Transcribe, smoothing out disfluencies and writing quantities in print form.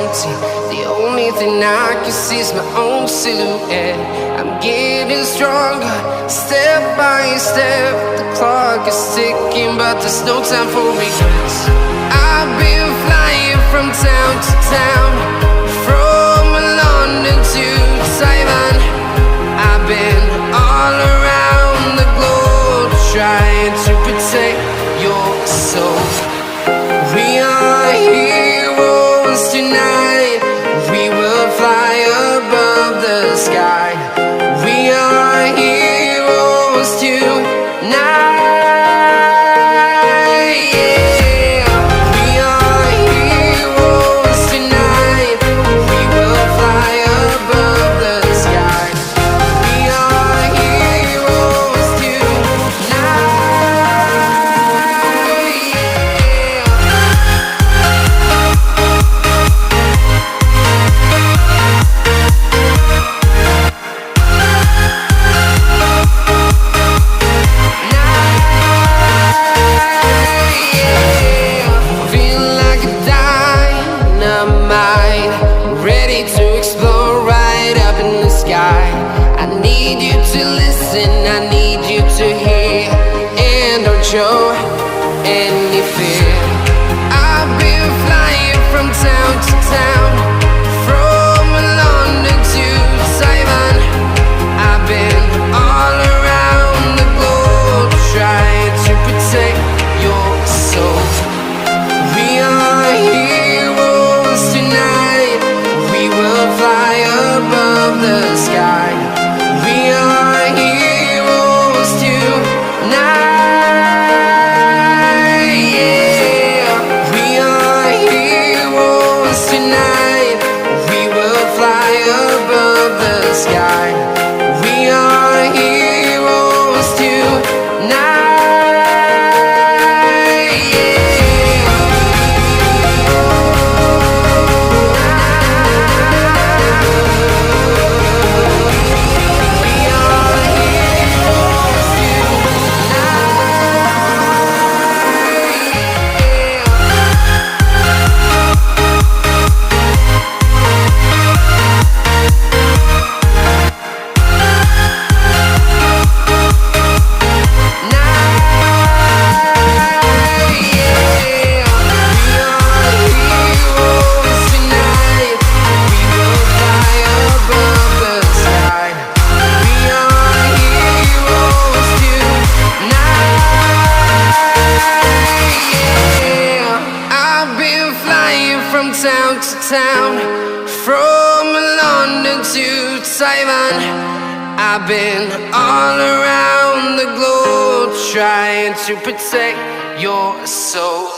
empty. The only thing I can see is my own silhouette. I'm getting stronger, step by step. The clock is ticking, but there's no time for regrets. I've been flying from town to town, from London to Taiwan. I've been all around the globe, trying to protect your soul. We are heroes tonight. We will fly above the sky. We are heroes tonight. I need you to listen, I need you to hear, and don't show any fear. I've been flying from town to town, from London to Taiwan. I've been all around the globe, trying to protect your soul. We are heroes tonight. We will fly above the sky. We are heroes tonight. Yeah, we are heroes tonight. We will fly above the sky. We are heroes tonight. From town to town, from London to Taiwan. I've been all around the globe, trying to protect your soul.